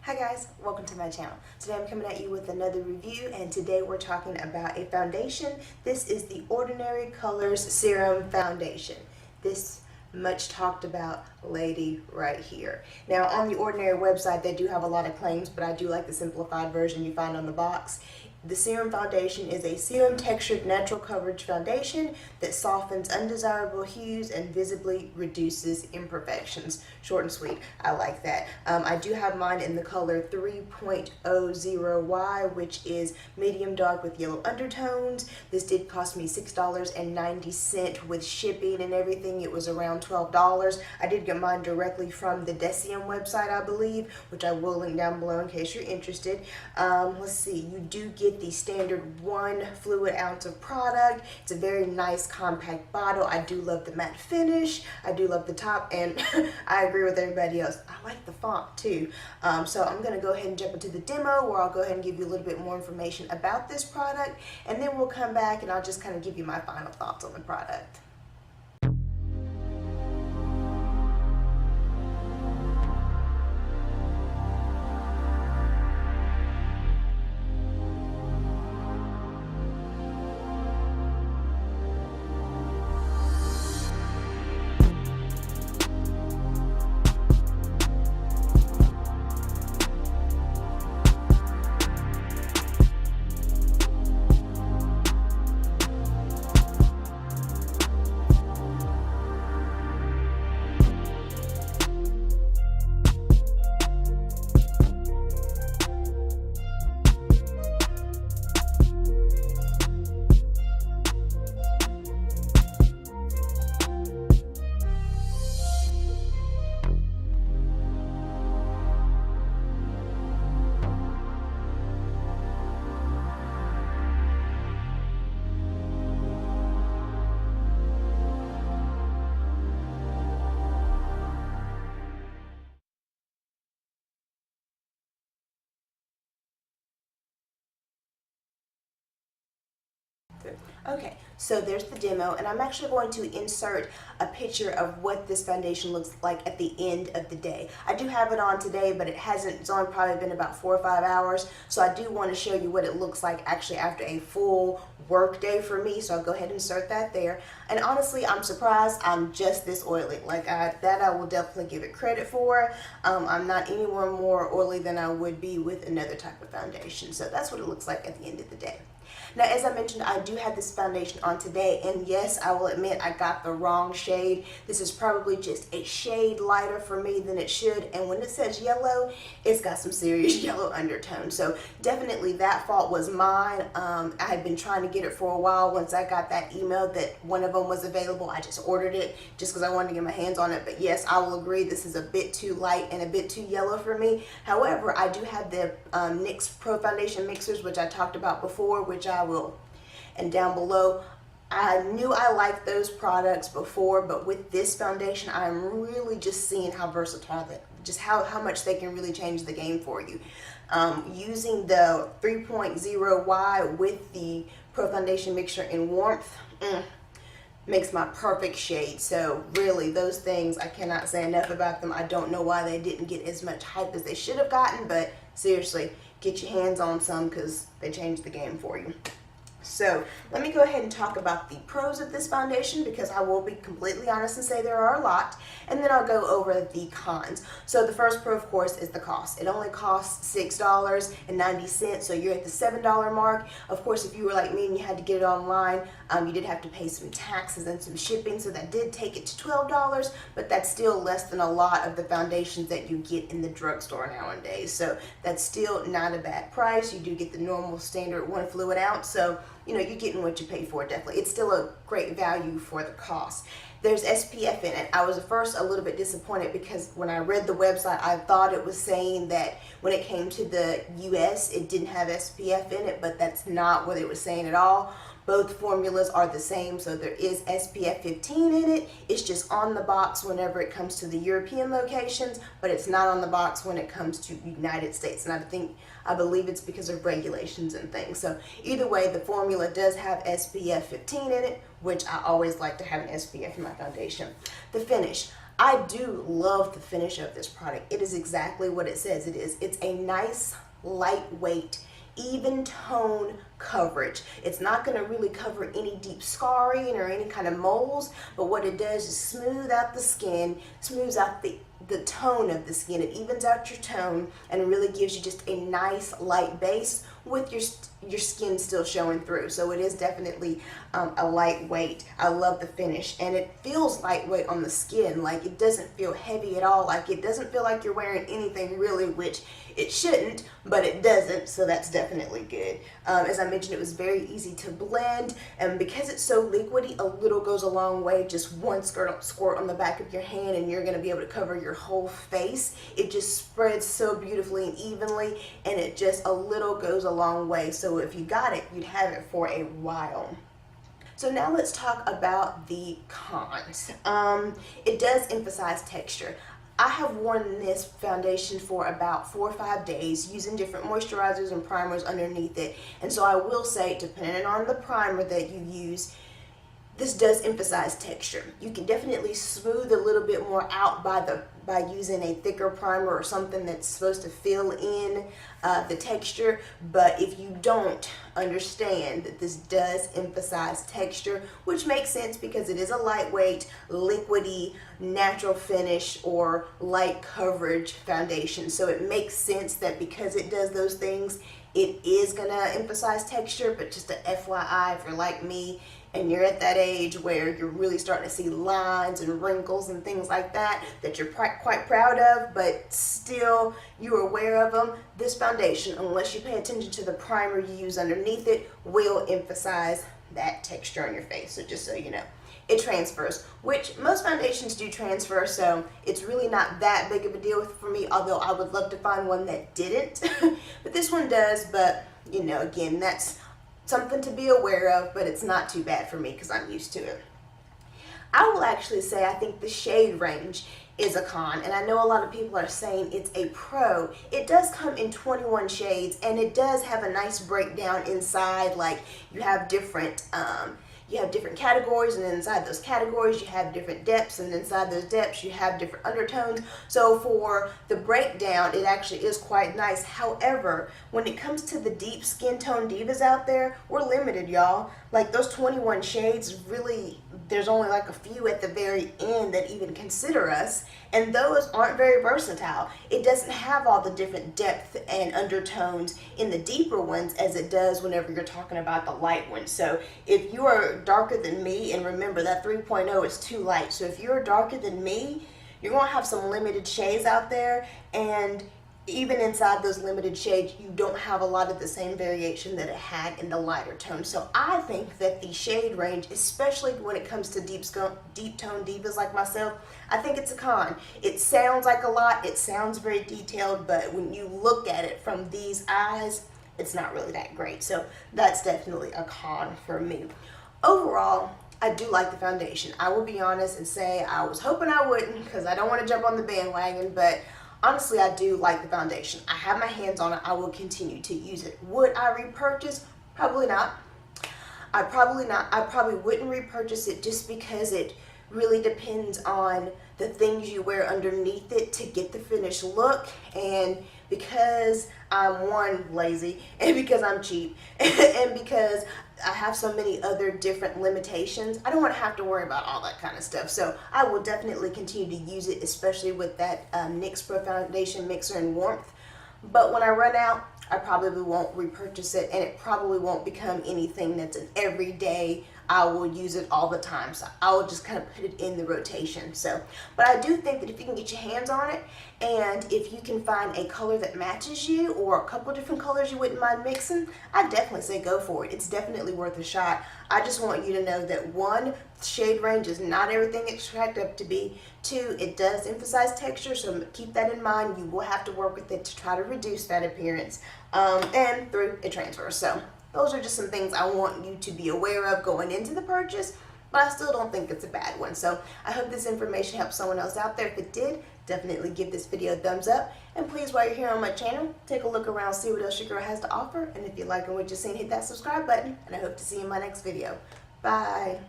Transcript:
Hi guys, welcome to my channel. Today I'm coming at you with another review, and today we're talking about a foundation. This is the Ordinary Colours Serum Foundation. This much talked about lady right here. Now on the Ordinary website they do have a lot of claims, but I do like the simplified version you find on the box. The Serum Foundation is a serum textured natural coverage foundation that softens undesirable hues and visibly reduces imperfections. Short and sweet, I like that. I do have mine in the color 3.00Y, which is medium dark with yellow undertones. This did cost me $6.90 with shipping and everything. It was around $12. I did get mine directly from the Decium website, I believe, which I will link down below in case you're interested. Let's see, you do get the standard 1 fluid ounce of product. It's a very nice compact bottle. I do love the matte finish. I do love the top, and I agree with everybody else. I like the font too. So I'm going to go ahead and jump into the demo where I'll go ahead and give you a little bit more information about this product, and then we'll come back and I'll just kind of give you my final thoughts on the product. Okay, so there's the demo, and I'm actually going to insert a picture of what this foundation looks like at the end of the day. I do have it on today, but it's only probably been about 4 or 5 hours, so I do want to show you what it looks like actually after a full work day for me, so I'll go ahead and insert that there. And honestly, I'm surprised I'm just this oily. That I will definitely give it credit for. I'm not anywhere more oily than I would be with another type of foundation, so that's what it looks like at the end of the day. Now, as I mentioned, I do have this foundation on today, and yes, I will admit I got the wrong shade. This is probably just a shade lighter for me than it should, and when it says yellow, it's got some serious yellow undertones, so definitely that fault was mine. I had been trying to get it for a while. Once I got that email that one of them was available, I just ordered it just because I wanted to get my hands on it. But yes, I will agree this is a bit too light and a bit too yellow for me. However, I do have the NYX Pro Foundation mixers, which I talked about before, which I will, and down below. I knew I liked those products before, but with this foundation, I'm really just seeing how versatile just how much they can really change the game for you. Using the 3.0Y with the Pro Foundation mixture in warmth, makes my perfect shade. So really, those things, I cannot say enough about them. I don't know why they didn't get as much hype as they should have gotten, but seriously, get your hands on some because they changed the game for you. So let me go ahead and talk about the pros of this foundation, because I will be completely honest and say there are a lot, and then I'll go over the cons. So the first pro, of course, is the cost. It only costs $6.90, so you're at the $7 mark. Of course, if you were like me and you had to get it online, you did have to pay some taxes and some shipping, so that did take it to $12, but that's still less than a lot of the foundations that you get in the drugstore nowadays. So that's still not a bad price. You do get the normal standard 1 fluid ounce, so you know, you're getting what you pay for. Definitely, it's still a great value for the cost. There's SPF in it. I was at first a little bit disappointed because when I read the website, I thought it was saying that when it came to the US, it didn't have SPF in it, but that's not what it was saying at all. Both formulas are the same, so there is SPF 15 in it. It's just on the box whenever it comes to the European locations, but it's not on the box when it comes to United States. And I believe it's because of regulations and things. So either way, the formula does have SPF 15 in it, which I always like to have an SPF in my foundation. The finish. I do love the finish of this product. It is exactly what it says it is. It's a nice, lightweight, even tone coverage. It's not going to really cover any deep scarring or any kind of moles, but what it does is smooth out the skin, smooths out the tone of the skin. It evens out your tone and really gives you just a nice light base with your skin still showing through. So it is definitely a lightweight. I love the finish, and it feels lightweight on the skin. Like, it doesn't feel heavy at all. Like, it doesn't feel like you're wearing anything really, which it shouldn't, but it doesn't, so that's definitely good. As I mentioned, it was very easy to blend, and because it's so liquidy, a little goes a long way. Just one squirt on the back of your hand and you're going to be able to cover your whole face. It just spreads so beautifully and evenly, and it just a little goes a long way. So if you got it, you'd have it for a while. So now let's talk about the cons. It does emphasize texture. I have worn this foundation for about 4 or 5 days using different moisturizers and primers underneath it. And so I will say, depending on the primer that you use, this does emphasize texture. You can definitely smooth a little bit more out by using a thicker primer or something that's supposed to fill in the texture. But if you don't understand that this does emphasize texture, which makes sense because it is a lightweight, liquidy, natural finish or light coverage foundation. So it makes sense that because it does those things, it is gonna emphasize texture. But just a FYI, if you're like me and you're at that age where you're really starting to see lines and wrinkles and things like that you're quite proud of, but still you're aware of them, this foundation, unless you pay attention to the primer you use underneath it, will emphasize that texture on your face. So just so you know, it transfers, which most foundations do transfer, so it's really not that big of a deal for me, although I would love to find one that didn't. But this one does. But you know, again, that's something to be aware of, but it's not too bad for me because I'm used to it. I will actually say I think the shade range is a con, and I know a lot of people are saying it's a pro. It does come in 21 shades, and it does have a nice breakdown inside. Like, you have different categories, and inside those categories you have different depths, and inside those depths you have different undertones. So for the breakdown, it actually is quite nice. However, when it comes to the deep skin tone divas out there, we're limited, y'all. Like, those 21 shades, really, there's only like a few at the very end that even consider us, and those aren't very versatile. It doesn't have all the different depth and undertones in the deeper ones as it does whenever you're talking about the light ones. So if you are darker than me, and remember that 3.0 is too light, so if you're darker than me, you're going to have some limited shades out there, and even inside those limited shades, you don't have a lot of the same variation that it had in the lighter tone. So I think that the shade range, especially when it comes to deep tone divas like myself, I think it's a con. It sounds like a lot, it sounds very detailed, but when you look at it from these eyes, it's not really that great. So that's definitely a con for me. Overall, I do like the foundation. I will be honest and say I was hoping I wouldn't, because I don't want to jump on the bandwagon, but honestly, I do like the foundation. I have my hands on it. I will continue to use it. Would I repurchase? Probably not. I probably wouldn't repurchase it, just because it really depends on the things you wear underneath it to get the finished look, and because I'm, one, lazy, and because I'm cheap, and because I have so many other different limitations, I don't want to have to worry about all that kind of stuff. So I will definitely continue to use it, especially with that NYX Pro Foundation Mixer in Warmth. But when I run out, I probably won't repurchase it, and it probably won't become anything that's an everyday, I will use it all the time. So I will just kind of put it in the rotation. So, but I do think that if you can get your hands on it, and if you can find a color that matches you, or a couple different colors you wouldn't mind mixing, I definitely say go for it. It's definitely worth a shot. I just want you to know that, one, shade range is not everything it's cracked up to be. Two, it does emphasize texture, so keep that in mind. You will have to work with it to try to reduce that appearance. And three, it transfers. So those are just some things I want you to be aware of going into the purchase, but I still don't think it's a bad one. So I hope this information helps someone else out there. If it did, definitely give this video a thumbs up. And please, while you're here on my channel, take a look around, see what else your girl has to offer. And if you're liking what you're seeing, hit that subscribe button. And I hope to see you in my next video. Bye.